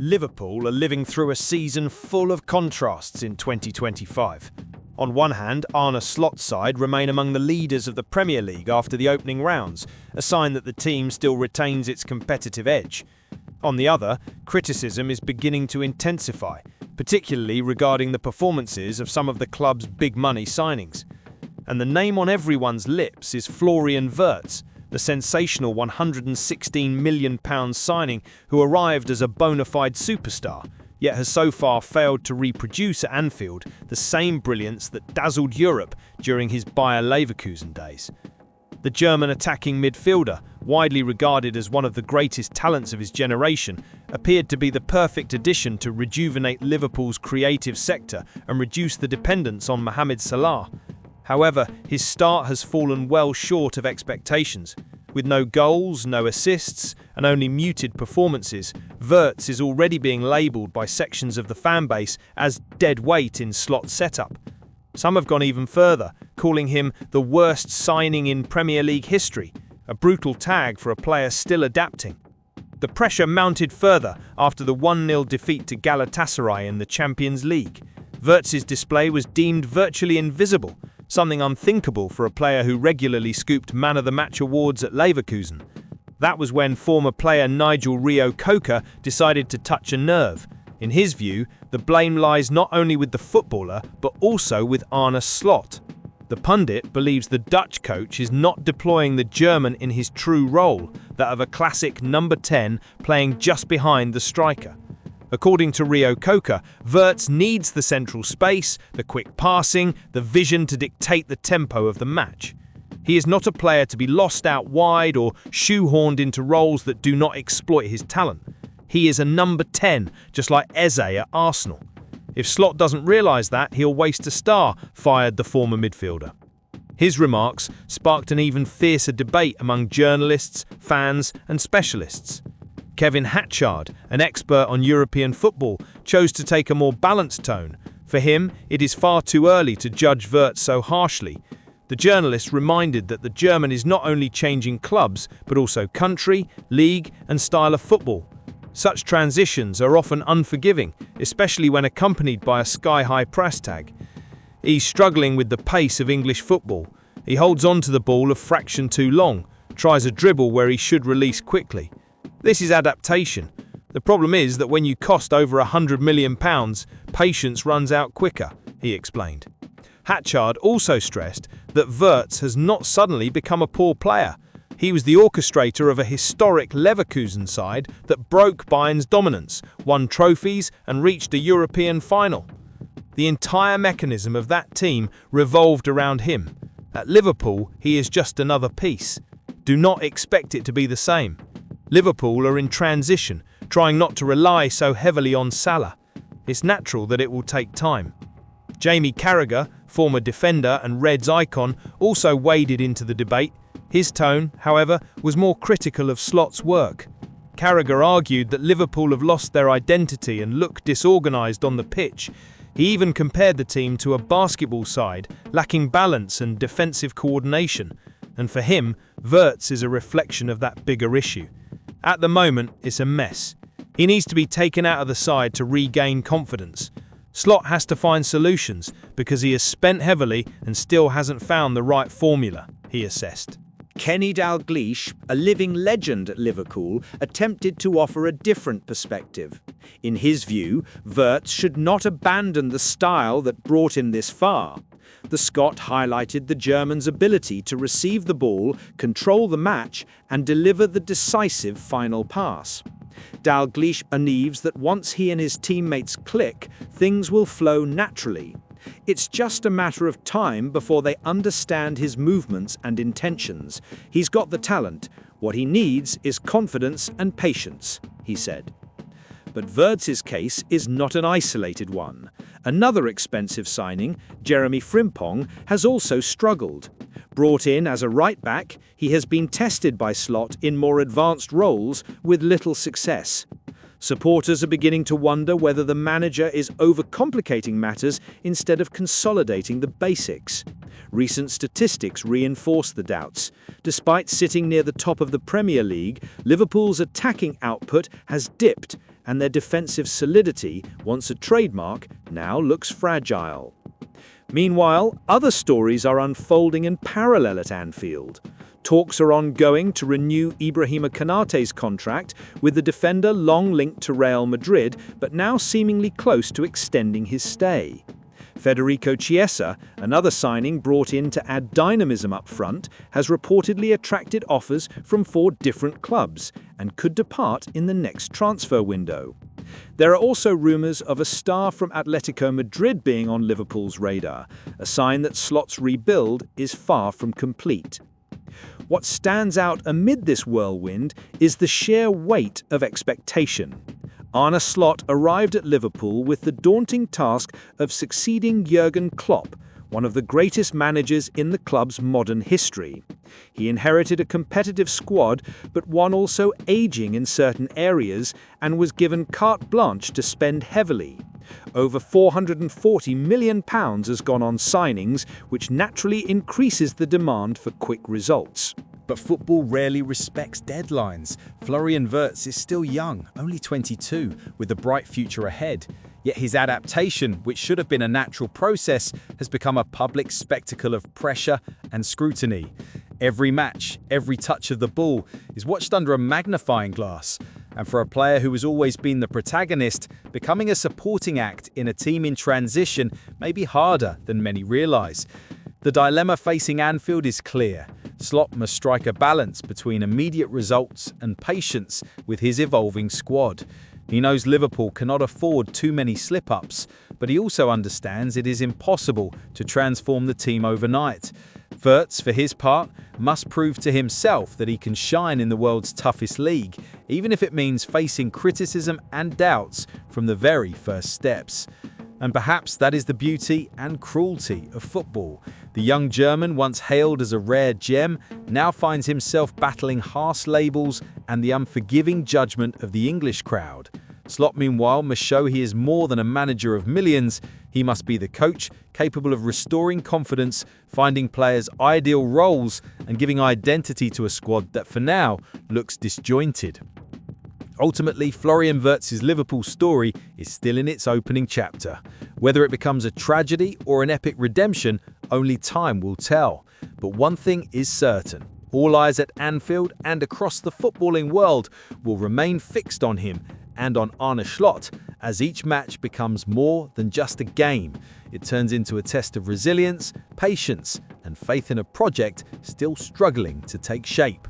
Liverpool are living through a season full of contrasts in 2025. On one hand, Arne Slot's side remain among the leaders of the Premier League after the opening rounds, a sign that the team still retains its competitive edge. On the other, criticism is beginning to intensify, particularly regarding the performances of some of the club's big-money signings. And the name on everyone's lips is Florian Wirtz, the sensational £116 million signing who arrived as a bona fide superstar, yet has so far failed to reproduce at Anfield the same brilliance that dazzled Europe during his Bayer Leverkusen days. The German attacking midfielder, widely regarded as one of the greatest talents of his generation, appeared to be the perfect addition to rejuvenate Liverpool's creative sector and reduce the dependence on Mohamed Salah. However, his start has fallen well short of expectations. With no goals, no assists, and only muted performances, Wirtz is already being labelled by sections of the fanbase as dead weight in Slot's setup. Some have gone even further, calling him the worst signing in Premier League history, a brutal tag for a player still adapting. The pressure mounted further after the 1-0 defeat to Galatasaray in the Champions League. Wirtz's display was deemed virtually invisible, something unthinkable for a player who regularly scooped Man of the Match awards at Leverkusen. That was when former player Rio Koka decided to touch a nerve. In his view, the blame lies not only with the footballer, but also with Arne Slot. The pundit believes the Dutch coach is not deploying the German in his true role, that of a classic number 10 playing just behind the striker. According to Rio Koka, Wirtz needs the central space, the quick passing, the vision to dictate the tempo of the match. He is not a player to be lost out wide or shoehorned into roles that do not exploit his talent. He is a number 10, just like Eze at Arsenal. If Slot doesn't realise that, he'll waste a star, fired the former midfielder. His remarks sparked an even fiercer debate among journalists, fans and specialists. Kevin Hatchard, an expert on European football, chose to take a more balanced tone. For him, it is far too early to judge Wirtz so harshly. The journalist reminded that the German is not only changing clubs, but also country, league and style of football. Such transitions are often unforgiving, especially when accompanied by a sky-high price tag. He's struggling with the pace of English football. He holds on to the ball a fraction too long, tries a dribble where he should release quickly. This is adaptation. The problem is that when you cost over £100 million, patience runs out quicker, he explained. Hatchard also stressed that Wirtz has not suddenly become a poor player. He was the orchestrator of a historic Leverkusen side that broke Bayern's dominance, won trophies and reached a European final. The entire mechanism of that team revolved around him. At Liverpool, he is just another piece. Do not expect it to be the same. Liverpool are in transition, trying not to rely so heavily on Salah. It's natural that it will take time. Jamie Carragher, former defender and Reds icon, also waded into the debate. His tone, however, was more critical of Slot's work. Carragher argued that Liverpool have lost their identity and look disorganised on the pitch. He even compared the team to a basketball side, lacking balance and defensive coordination. And for him, Wirtz is a reflection of that bigger issue. At the moment, it's a mess. He needs to be taken out of the side to regain confidence. Slot has to find solutions because he has spent heavily and still hasn't found the right formula, he assessed. Kenny Dalglish, a living legend at Liverpool, attempted to offer a different perspective. In his view, Wirtz should not abandon the style that brought him this far. The Scot highlighted the German's ability to receive the ball, control the match, and deliver the decisive final pass. Dalglish believes that once he and his teammates click, things will flow naturally. It's just a matter of time before they understand his movements and intentions. He's got the talent. What he needs is confidence and patience, he said. But Wirtz's case is not an isolated one. Another expensive signing, Jeremy Frimpong, has also struggled. Brought in as a right-back, he has been tested by Slot in more advanced roles with little success. Supporters are beginning to wonder whether the manager is overcomplicating matters instead of consolidating the basics. Recent statistics reinforce the doubts. Despite sitting near the top of the Premier League, Liverpool's attacking output has dipped, and their defensive solidity, once a trademark, now looks fragile. Meanwhile, other stories are unfolding in parallel at Anfield. Talks are ongoing to renew Ibrahima Konaté's contract, with the defender long linked to Real Madrid, but now seemingly close to extending his stay. Federico Chiesa, another signing brought in to add dynamism up front, has reportedly attracted offers from 4 different clubs and could depart in the next transfer window. There are also rumours of a star from Atletico Madrid being on Liverpool's radar, a sign that Slot's rebuild is far from complete. What stands out amid this whirlwind is the sheer weight of expectation. Arne Slot arrived at Liverpool with the daunting task of succeeding Jurgen Klopp, one of the greatest managers in the club's modern history. He inherited a competitive squad, but one also aging in certain areas, and was given carte blanche to spend heavily. Over £440 million has gone on signings, which naturally increases the demand for quick results. But football rarely respects deadlines. Florian Wirtz is still young, only 22, with a bright future ahead. Yet his adaptation, which should have been a natural process, has become a public spectacle of pressure and scrutiny. Every match, every touch of the ball is watched under a magnifying glass. And for a player who has always been the protagonist, becoming a supporting act in a team in transition may be harder than many realise. The dilemma facing Anfield is clear. Slot must strike a balance between immediate results and patience with his evolving squad. He knows Liverpool cannot afford too many slip-ups, but he also understands it is impossible to transform the team overnight. Wirtz, for his part, must prove to himself that he can shine in the world's toughest league, even if it means facing criticism and doubts from the very first steps. And perhaps that is the beauty and cruelty of football. The young German, once hailed as a rare gem, now finds himself battling harsh labels and the unforgiving judgment of the English crowd. Slot, meanwhile, must show he is more than a manager of millions. He must be the coach capable of restoring confidence, finding players' ideal roles, and giving identity to a squad that for now looks disjointed. Ultimately, Florian Wirtz's Liverpool story is still in its opening chapter. Whether it becomes a tragedy or an epic redemption, only time will tell. But one thing is certain. All eyes at Anfield and across the footballing world will remain fixed on him and on Arne Slot as each match becomes more than just a game. It turns into a test of resilience, patience, and faith in a project still struggling to take shape.